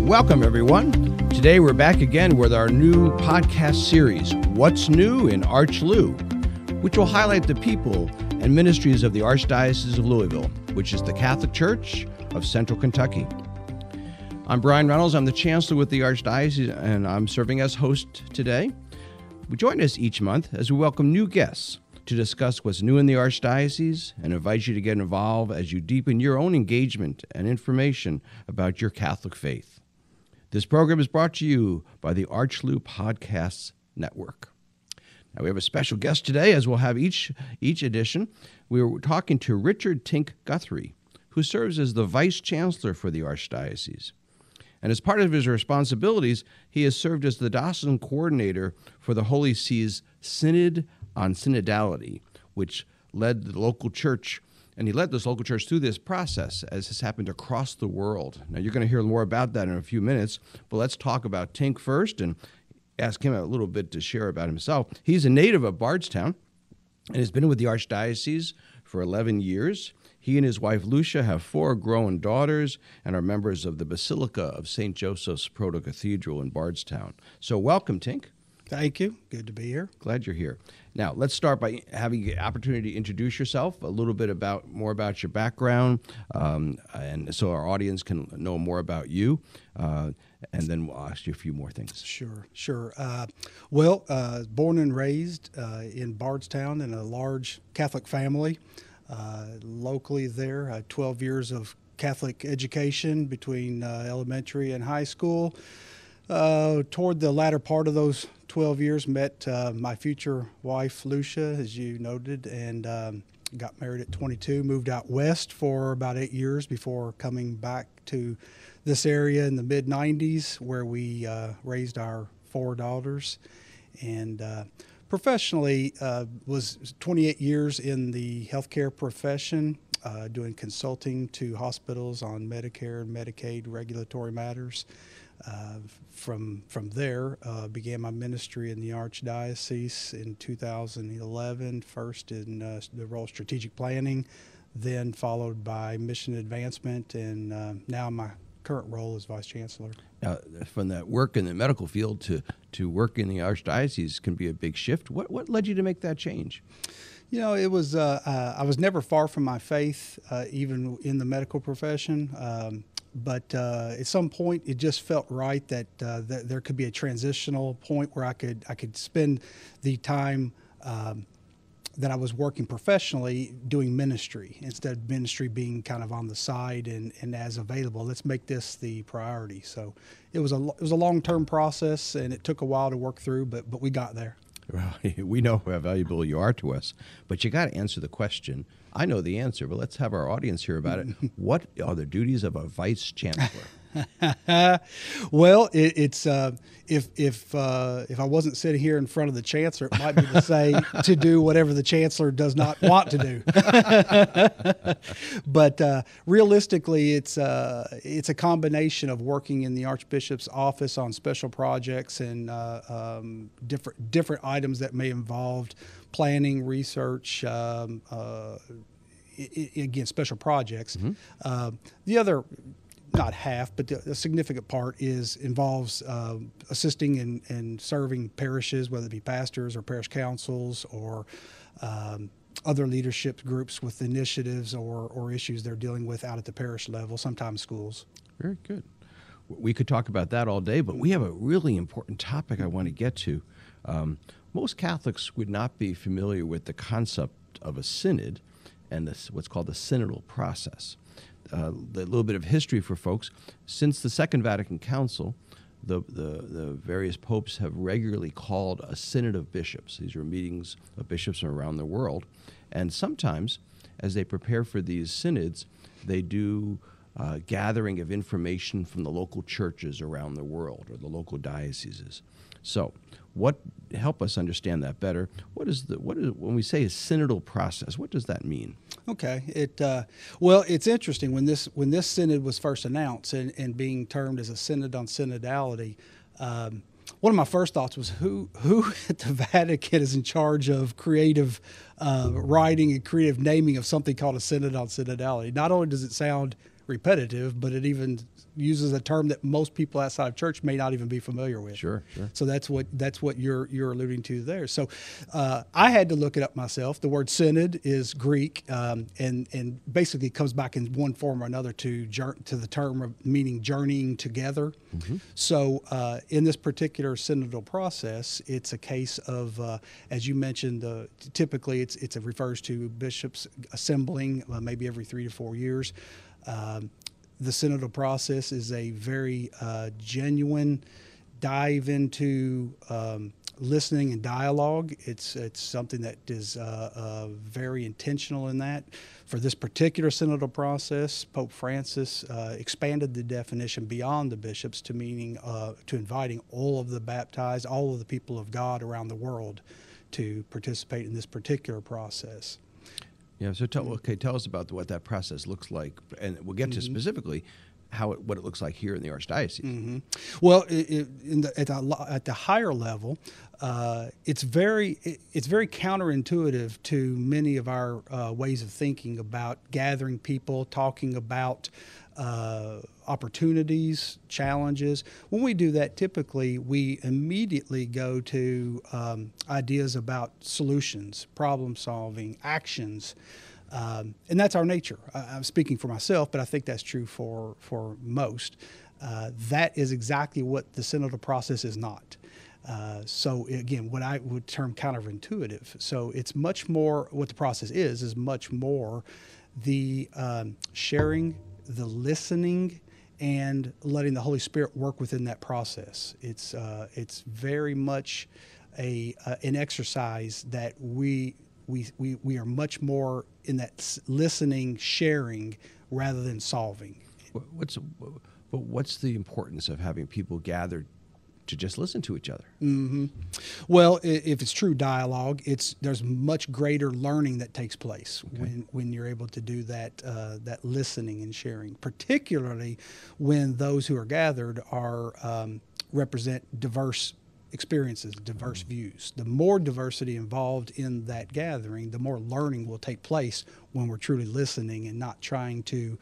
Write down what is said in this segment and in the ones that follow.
Welcome, everyone. Today we're back again with our new podcast series, What's New in ArchLou, which will highlight the people and ministries of the Archdiocese of Louisville, which is the Catholic Church of Central Kentucky. I'm Brian Reynolds. I'm the Chancellor with the Archdiocese, and I'm serving as host today. Join us each month as we welcome new guests to discuss what's new in the Archdiocese and invite you to get involved as you deepen your own engagement and information about your Catholic faith. This program is brought to you by the ArchLou Podcasts Network. Now, we have a special guest today, as we'll have each edition. We were talking to Richard Tink Guthrie, who serves as the Vice Chancellor for the Archdiocese. And as part of his responsibilities, he has served as the Diocesan Coordinator for the Holy See's Synod on Synodality, which led the local church, and he led this local church through this process, as has happened across the world. Now, you're going to hear more about that in a few minutes, but let's talk about Tink first and ask him a little bit to share about himself. He's a native of Bardstown and has been with the Archdiocese for 11 years. He and his wife, Lucia, have 4 grown daughters and are members of the Basilica of St. Joseph's Proto-Cathedral in Bardstown. So welcome, Tink. Thank you. Good to be here. Glad you're here. Now, let's start by having the opportunity to introduce yourself, a little bit more about your background, and so our audience can know more about you, and then we'll ask you a few more things. Sure. Born and raised in Bardstown in a large Catholic family. Locally there, 12 years of Catholic education between elementary and high school. Toward the latter part of those 12 years, met my future wife, Lucia, as you noted, and got married at 22, moved out west for about 8 years before coming back to this area in the mid-90s, where we raised our 4 daughters. And professionally, was 28 years in the healthcare profession, doing consulting to hospitals on Medicare and Medicaid regulatory matters. From there, began my ministry in the Archdiocese in 2011, first in the role of strategic planning, then followed by mission advancement, and now my current role as Vice Chancellor. From that work in the medical field to work in the Archdiocese can be a big shift. What led you to make that change? You know, it was I was never far from my faith, even in the medical profession. But at some point, it just felt right that there could be a transitional point where I could spend the time that I was working professionally doing ministry, instead of ministry being kind of on the side and as available. Let's make this the priority. So it was a long-term process, and it took a while to work through, but we got there. Well, we know how valuable you are to us, but you got to answer the question. I know the answer, but let's have our audience hear about it. What are the duties of a vice chancellor? Well, it's if I wasn't sitting here in front of the chancellor, it might be to say to do whatever the chancellor does not want to do. But realistically, it's a combination of working in the Archbishop's office on special projects and different items that may involve planning, research, again, special projects. Mm-hmm. The other, not half, but a significant part involves assisting and serving parishes, whether it be pastors or parish councils or other leadership groups with initiatives or issues they're dealing with out at the parish level, sometimes schools. Very good. We could talk about that all day, but we have a really important topic I want to get to. Most Catholics would not be familiar with the concept of a synod and what's called the synodal process. A little bit of history for folks. Since the Second Vatican Council, the various popes have regularly called a synod of bishops. These are meetings of bishops from around the world. And sometimes, as they prepare for these synods, they do gathering of information from the local churches around the world or the local dioceses. So, help us understand that better? What is when we say a synodal process? What does that mean? Okay, it's interesting when this synod was first announced and being termed as a synod on synodality. One of my first thoughts was who at the Vatican is in charge of creative writing and creative naming of something called a synod on synodality. Not only does it sound repetitive, but it even uses a term that most people outside of church may not even be familiar with. Sure. So that's what you're alluding to there. So I had to look it up myself. The word synod is Greek, and basically comes back in one form or another to the term of meaning journeying together. Mm-hmm. So in this particular synodal process, it's a case of, as you mentioned, typically it refers to bishops assembling maybe every 3 to 4 years. The synodal process is a very genuine dive into listening and dialogue. It's something that is very intentional in that. For this particular synodal process, Pope Francis expanded the definition beyond the bishops to meaning to inviting all of the baptized, all of the people of God around the world to participate in this particular process. Yeah. So tell us about what that process looks like, and we'll get to specifically what it looks like here in the Archdiocese. Mm-hmm. Well, at the higher level, it's very counterintuitive to many of our ways of thinking about gathering people, talking about opportunities, challenges. When we do that, typically we immediately go to ideas about solutions, problem solving, actions. And that's our nature. I'm speaking for myself, but I think that's true for most. That is exactly what the synodal process is not. So again, what I would term counterintuitive. So it's much more, what the process is much more the sharing, the listening, and letting the Holy Spirit work within that process. It's very much an exercise that we are much more in that listening, sharing, rather than solving. What's the importance of having people gathered to just listen to each other? Mm-hmm. Well, if it's true dialogue, there's much greater learning that takes place when you're able to do that listening and sharing, particularly when those who are gathered represent diverse experiences, diverse views. The more diversity involved in that gathering, the more learning will take place when we're truly listening and not trying to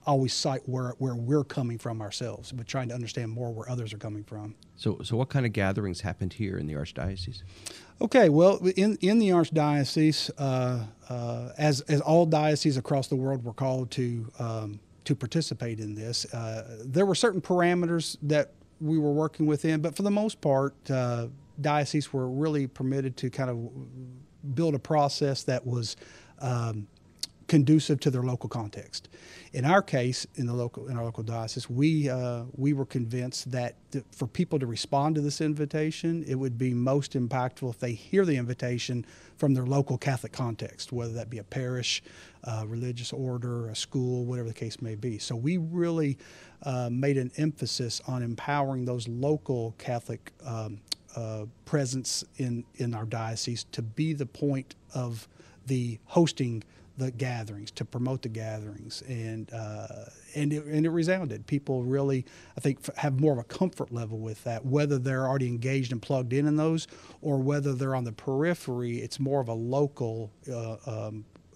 always cite where we're coming from ourselves, but trying to understand more where others are coming from. So what kind of gatherings happened here in the Archdiocese? Okay, well, in the Archdiocese, as all dioceses across the world were called to participate in this, there were certain parameters that we were working within, but for the most part, dioceses were really permitted to kind of build a process that was conducive to their local context. In our case, in our local diocese, we were convinced that for people to respond to this invitation, it would be most impactful if they hear the invitation from their local Catholic context, whether that be a parish, religious order, a school, whatever the case may be. So we really made an emphasis on empowering those local Catholic presence in our diocese to be the point of the hosting the gatherings, to promote the gatherings, and it resounded. People really, I think, have more of a comfort level with that, whether they're already engaged and plugged in those, or whether they're on the periphery. It's more of a local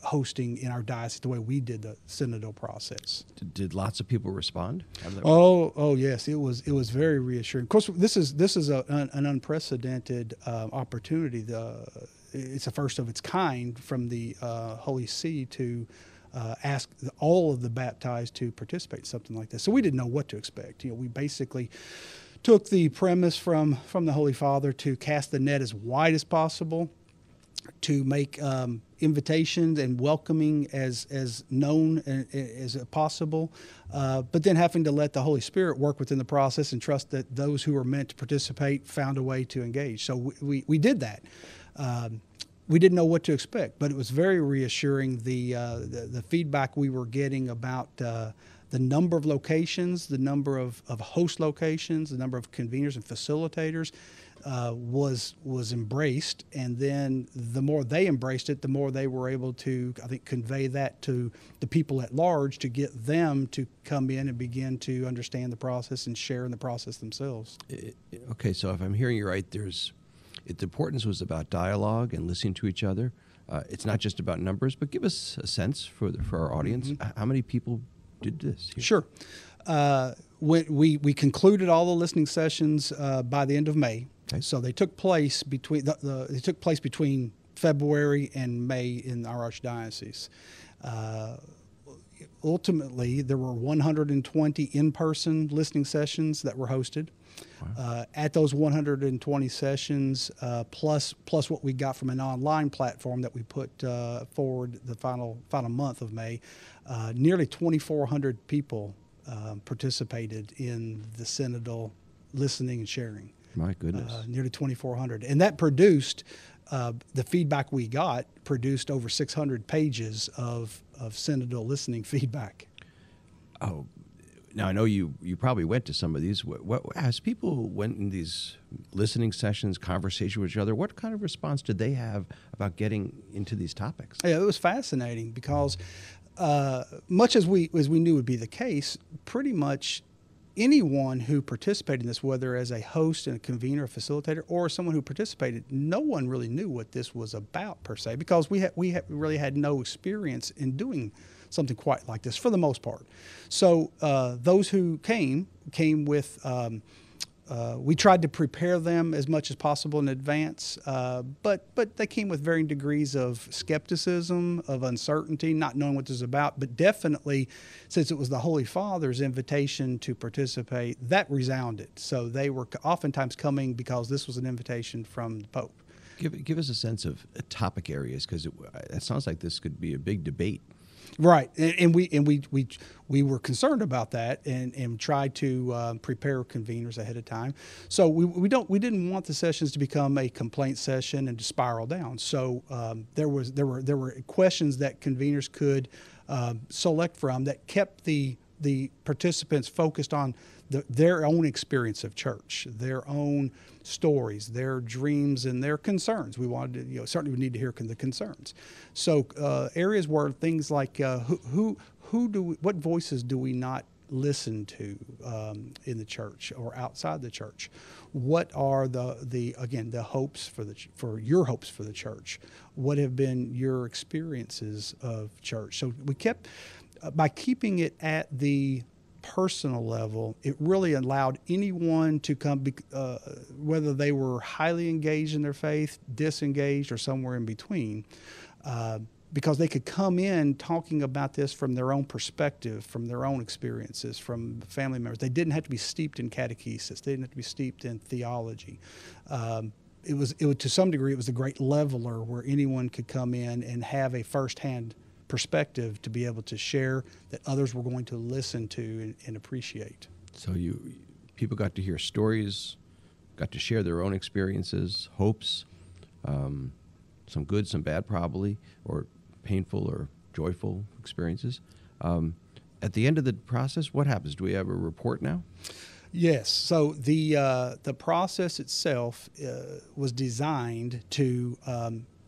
hosting in our diocese, the way we did the synodal process. Did lots of people respond? Oh yes, it was very reassuring. Of course, this is an unprecedented opportunity. It's a first of its kind from the Holy See to ask all of the baptized to participate in something like this. So we didn't know what to expect. We basically took the premise from the Holy Father to cast the net as wide as possible, to make invitations and welcoming as known as possible, but then having to let the Holy Spirit work within the process and trust that those who are meant to participate found a way to engage. So we did that. We didn't know what to expect, but it was very reassuring. The feedback we were getting about the number of locations, the number of host locations, the number of conveners and facilitators was embraced. And then the more they embraced it, the more they were able to, I think, convey that to the people at large, to get them to come in and begin to understand the process and share in the process themselves. Okay, so if I'm hearing you right, the importance was about dialogue and listening to each other, It's not just about numbers, but give us a sense for our audience. How many people did this here? Sure. We concluded all the listening sessions by the end of May. Okay. So they took place between February and May in our archdiocese. Ultimately, there were 120 in-person listening sessions that were hosted. Wow. At those 120 sessions, plus what we got from an online platform that we put forward the final month of May, nearly 2,400 people participated in the Synodal listening and sharing. My goodness. Nearly 2,400. And that produced, the feedback we got produced over 600 pages of Synodal listening feedback. Oh, now I know you probably went to some of these. As people went in these listening sessions, conversation with each other, what kind of response did they have about getting into these topics? Yeah, it was fascinating because much as we knew would be the case, pretty much anyone who participated in this, whether as a host and a convener, a facilitator, or someone who participated, no one really knew what this was about per se, because we really had no experience in doing something quite like this for the most part. So those who came with, we tried to prepare them as much as possible in advance, but they came with varying degrees of skepticism, of uncertainty, not knowing what this is about. But definitely, since it was the Holy Father's invitation to participate, that resounded. So they were oftentimes coming because this was an invitation from the Pope. Give us a sense of topic areas, because it sounds like this could be a big debate. Right, and we were concerned about that and tried to prepare conveners ahead of time. So we didn't want the sessions to become a complaint session and to spiral down. So there were questions that conveners could select from that kept the participants focused on their own experience of church, their own stories, their dreams, and their concerns. We wanted to, certainly we need to hear the concerns. So areas were things like what voices do we not listen to in the church or outside the church? What are the hopes for your hopes for the church? What have been your experiences of church? So we kept by keeping it at the personal level, it really allowed anyone to come, whether they were highly engaged in their faith, disengaged, or somewhere in between, because they could come in talking about this from their own perspective, from their own experiences, from family members. They didn't have to be steeped in catechesis. They didn't have to be steeped in theology. It was to some degree, it was a great leveler where anyone could come in and have a firsthand perspective to be able to share that others were going to listen to and appreciate. So people got to hear stories, got to share their own experiences, hopes, some good, some bad probably, or painful or joyful experiences. At the end of the process, what happens? Do we have a report now? Yes. So the process itself was designed to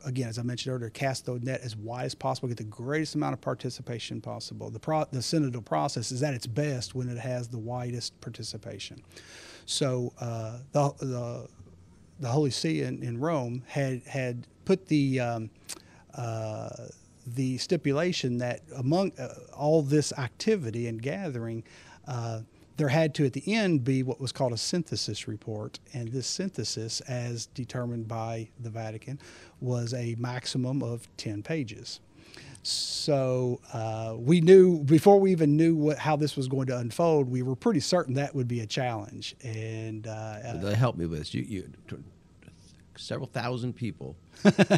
again, as I mentioned earlier, cast the net as wide as possible, get the greatest amount of participation possible. The synodal process is at its best when it has the widest participation. So the Holy See in Rome had put the stipulation that among all this activity and gathering, there had to, at the end, be what was called a synthesis report. And this synthesis, as determined by the Vatican, was a maximum of 10 pages. So we knew, before we even knew how this was going to unfold, we were pretty certain that would be a challenge. And they helped me with this. You several thousand people,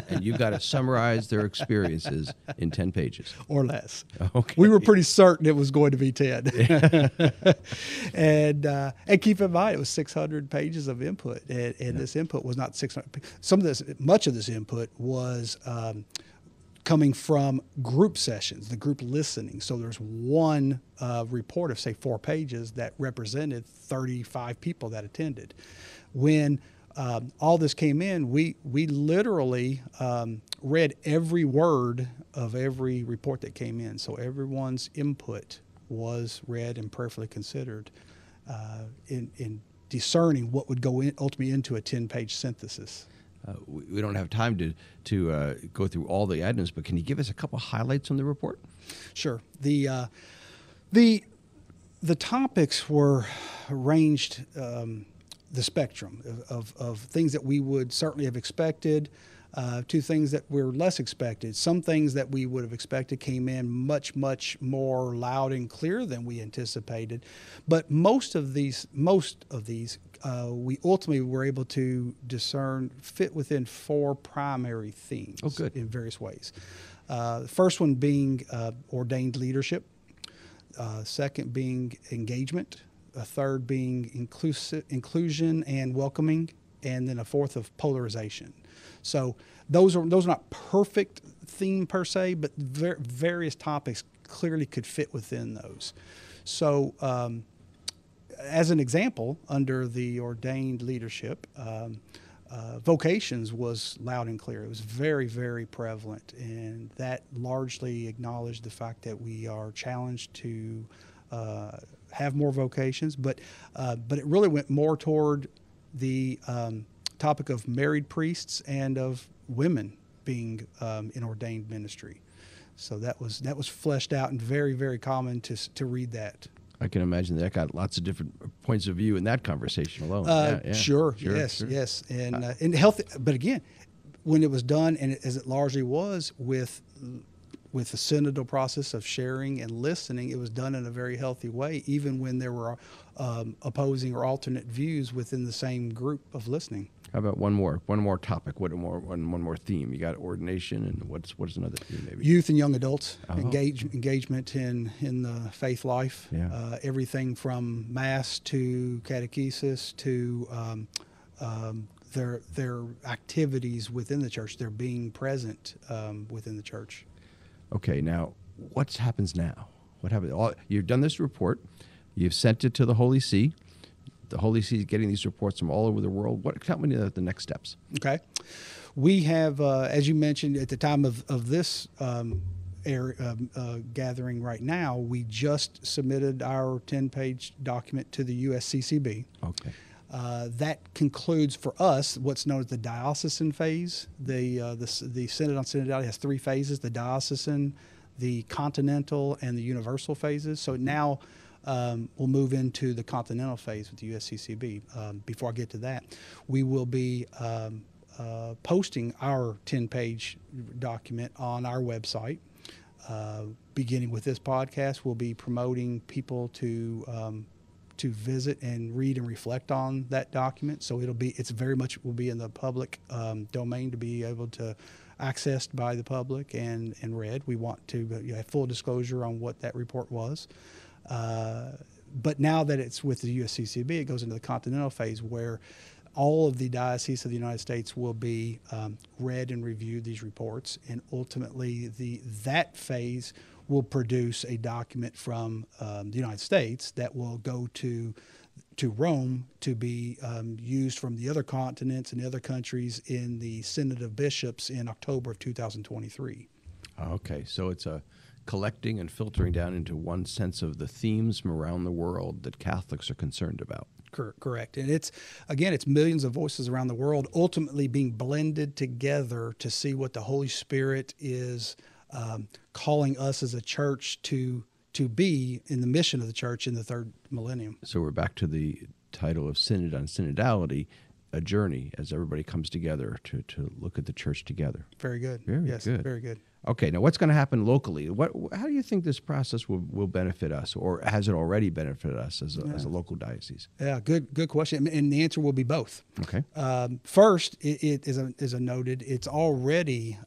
and you've got to summarize their experiences in 10 pages. Or less. Okay. We were pretty certain it was going to be 10. And keep in mind, it was 600 pages of input, and this input was not 600. Much of this input was coming from group sessions, the group listening. So there's one report of, say, 4 pages that represented 35 people that attended. When all this came in, we literally read every word of every report that came in. So everyone's input was read and prayerfully considered in discerning what would go in ultimately into a 10-page synthesis. we don't have time to go through all the items, but can you give us a couple highlights on the report? Sure. The topics were ranged the spectrum of things that we would certainly have expected to things that were less expected. Some things that we would have expected came in much, much more loud and clear than we anticipated. But most of these we ultimately were able to discern fit within four primary themes. Oh, good. In various ways. The first one being ordained leadership. Second being engagement. A third being inclusion and welcoming, and then a fourth of polarization. So those are not perfect theme per se, but various topics clearly could fit within those. So as an example, under the ordained leadership, vocations was loud and clear. It was very, very prevalent, and that largely acknowledged the fact that we are challenged to have more vocations, but it really went more toward the topic of married priests and of women being in ordained ministry. So that was fleshed out and very, very common to read that. I can imagine that got lots of different points of view in that conversation alone. Sure. Yes. And healthy, but again, when it was done, and as it largely was with the synodal process of sharing and listening, it was done in a very healthy way, even when there were opposing or alternate views within the same group of listening. How about one more topic? One more theme? You got ordination, and what's another theme? Maybe youth and young adults, engagement in the faith life. Yeah. Everything from mass to catechesis to their activities within the church. They're being present within the church. Okay, now what happens now? What happens? You've done this report. You've sent it to the Holy See. The Holy See is getting these reports from all over the world. Tell me the next steps. Okay. We have, as you mentioned, at the time of this gathering right now, we just submitted our 10-page document to the USCCB. Okay. That concludes for us what's known as the diocesan phase. The Synod on Synodality has three phases: the diocesan, the continental, and the universal phases. So now we'll move into the continental phase with the USCCB. Before I get to that, we will be posting our 10-page document on our website. Beginning with this podcast, we'll be promoting people to visit and read and reflect on that document. So it's very much will be in the public domain to be able to accessed by the public and read. We want to have full disclosure on what that report was. But now that it's with the USCCB, it goes into the continental phase where all of the dioceses of the United States will be read and reviewed these reports, and ultimately that phase will produce a document from the United States that will go to Rome to be used from the other continents and the other countries in the Synod of Bishops in October of 2023. Okay, so it's a collecting and filtering down into one sense of the themes from around the world that Catholics are concerned about. Correct. And it's millions of voices around the world ultimately being blended together to see what the Holy Spirit is calling us as a church to be in the mission of the church in the third millennium. So we're back to the title of Synod on Synodality, a journey as everybody comes together to look at the church together. Very good. Very good. Very good. Okay, now what's going to happen locally? How do you think this process will benefit us, or has it already benefited us as a local diocese? Yeah, good question, and the answer will be both. Okay. First, it is a noted. It's already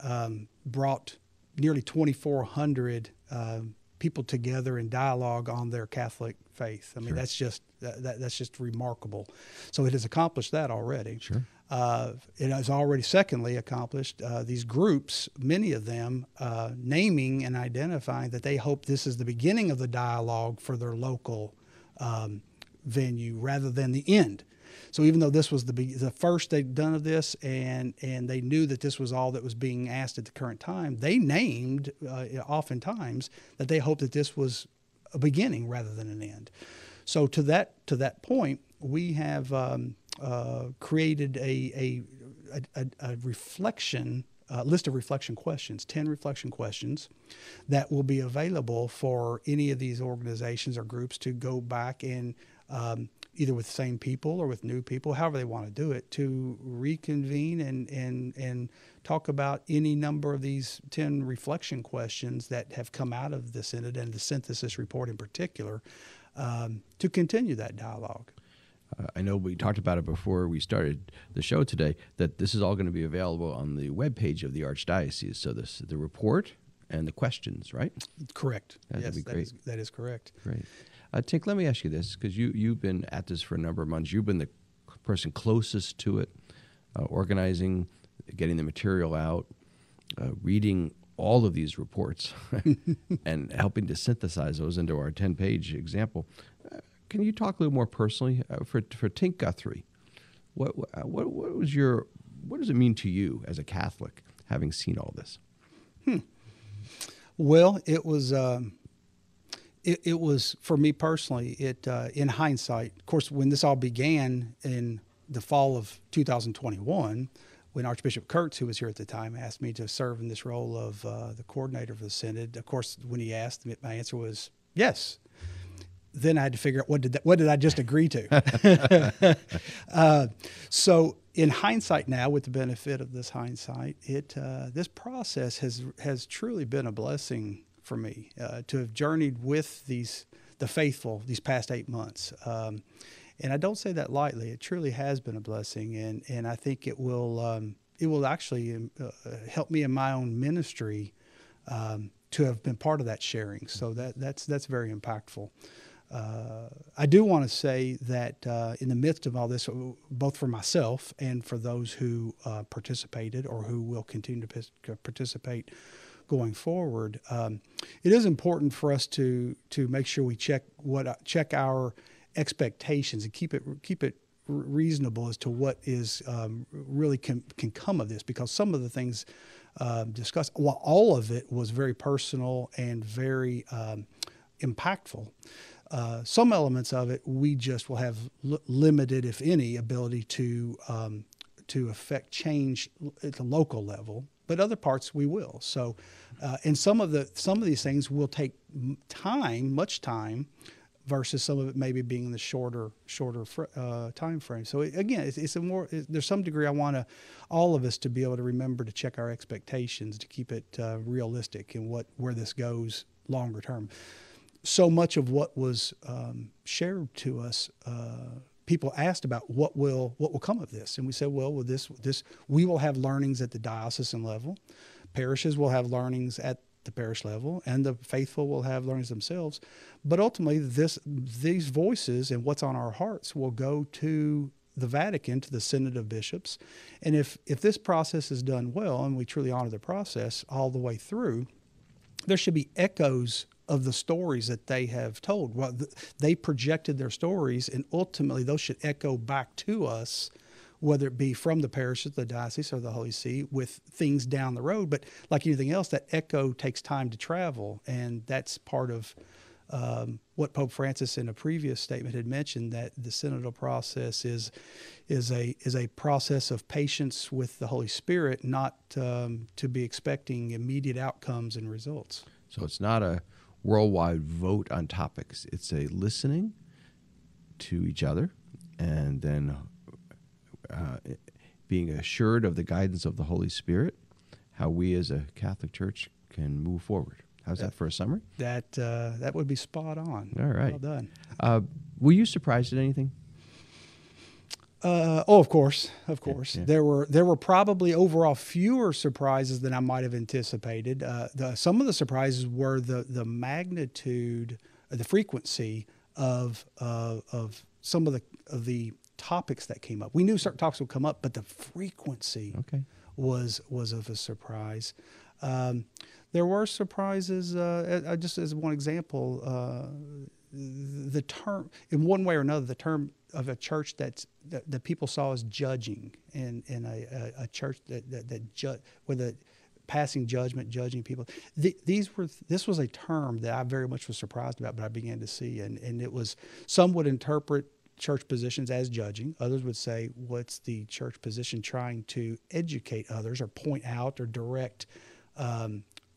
brought nearly 2,400 people together in dialogue on their Catholic faith. I mean, Sure. that's just remarkable. So it has accomplished that already. Sure. It has already, secondly, accomplished these groups, many of them naming and identifying that they hope this is the beginning of the dialogue for their local venue rather than the end. So even though this was the first they'd done of this, and they knew that this was all that was being asked at the current time, they named oftentimes that they hoped that this was a beginning rather than an end. So to that point, we have created a reflection list of reflection questions, 10 reflection questions that will be available for any of these organizations or groups to go back and either with the same people or with new people, however they want to do it, to reconvene and talk about any number of these 10 reflection questions that have come out of the Synod and the synthesis report in particular, to continue that dialogue. I know we talked about it before we started the show today, that this is all going to be available on the webpage of the Archdiocese. So the report and the questions, right? Correct. That'd be great. That is correct. Great. Tink, let me ask you this, because you've been at this for a number of months. You've been the person closest to it, organizing, getting the material out, reading all of these reports, and helping to synthesize those into our 10-page example. Can you talk a little more personally for Tink Guthrie? What does it mean to you as a Catholic, having seen all this? Well, it was for me personally. In hindsight, of course, when this all began in the fall of 2021, when Archbishop Kurtz, who was here at the time, asked me to serve in this role of the coordinator for the Synod. Of course, when he asked, my answer was yes. Then I had to figure out what did I just agree to. So in hindsight now, with the benefit of this hindsight, this process has truly been a blessing for me to have journeyed with the faithful these past 8 months. And I don't say that lightly. It truly has been a blessing, and I think it will actually help me in my own ministry to have been part of that sharing. So that's very impactful. I do want to say that in the midst of all this, both for myself and for those who participated or who will continue to participate going forward, it is important for us to make sure we check our expectations and keep it reasonable as to what is really can come of this, because some of the things discussed, while all of it was very personal and very impactful, some elements of it we just will have limited, if any, ability to affect change at the local level, but other parts we will. So, and some of these things will take much time, versus some of it maybe being in the shorter time frame. So again, there's some degree I want all of us to be able to remember to check our expectations, to keep it realistic and where this goes longer term. So much of what was shared to us, people asked about what will come of this, and we said, well, with this we will have learnings at the diocesan level, parishes will have learnings at the parish level, and the faithful will have learnings themselves. But ultimately, these voices and what's on our hearts will go to the Vatican, to the Synod of Bishops. And if this process is done well, and we truly honor the process all the way through, there should be echoes of the stories that they have told. Well, they projected their stories, and ultimately those should echo back to us, whether it be from the parish, the diocese, or the Holy See, with things down the road. But like anything else, that echo takes time to travel, and that's part of what Pope Francis in a previous statement had mentioned, that the synodal process is a process of patience with the Holy Spirit, not to be expecting immediate outcomes and results. So it's not a worldwide vote on topics. It's a listening to each other, and then being assured of the guidance of the Holy Spirit, how we as a Catholic Church can move forward. How's that for a summary? That would be spot on. All right. Well done. Were you surprised at anything? Of course. Yeah. There were probably overall fewer surprises than I might have anticipated. Some of the surprises were the magnitude, the frequency of some of the topics that came up. We knew certain topics would come up, but the frequency was of a surprise. There were surprises. Just as one example, the term, in one way or another, the term of a church that people saw as judging, and a church that with a passing judgment, judging people. This was a term that I very much was surprised about, but I began to see, and it was, some would interpret church positions as judging. Others would say, what's the church position trying to educate others or point out or direct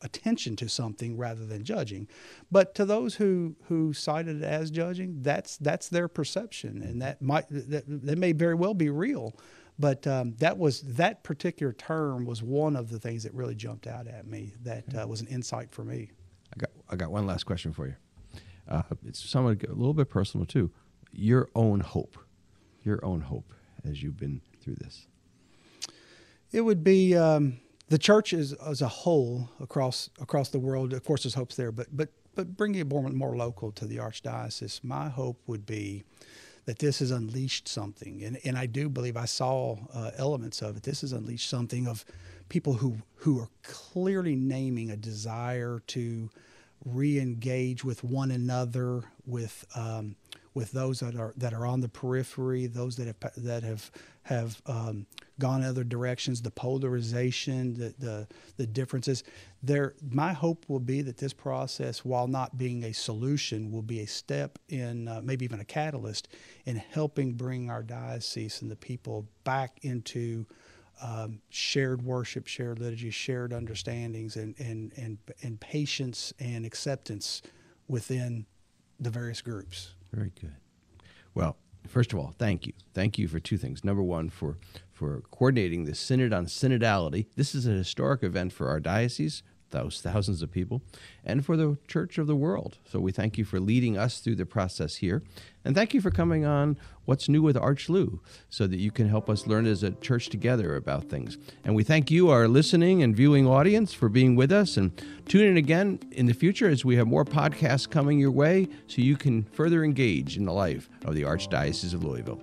attention to something rather than judging? But to those who cited it as judging, that's their perception, and that may very well be real. But that particular term was one of the things that really jumped out at me. That was an insight for me. I got one last question for you. It's somewhat a little bit personal too. Your own hope as you've been through this. It would be the church as a whole across the world. Of course, there's hopes there, but bringing it more local to the Archdiocese, my hope would be that this has unleashed something, and I do believe I saw elements of it. This has unleashed something of people who are clearly naming a desire to re-engage with one another, with those that are on the periphery, those that have gone other directions, the polarization, the differences. My hope will be that this process, while not being a solution, will be a step in, maybe even a catalyst in helping bring our diocese and the people back into shared worship, shared liturgy, shared understandings, and patience and acceptance within the various groups. Very good. Well, first of all, thank you. Thank you for two things. Number one, for coordinating the Synod on Synodality. This is a historic event for our diocese, thousands of people, and for the Church of the world. So we thank you for leading us through the process here. And thank you for coming on What's New with ArchLou, so that you can help us learn as a church together about things. And we thank you, our listening and viewing audience, for being with us. And tune in again in the future as we have more podcasts coming your way so you can further engage in the life of the Archdiocese of Louisville.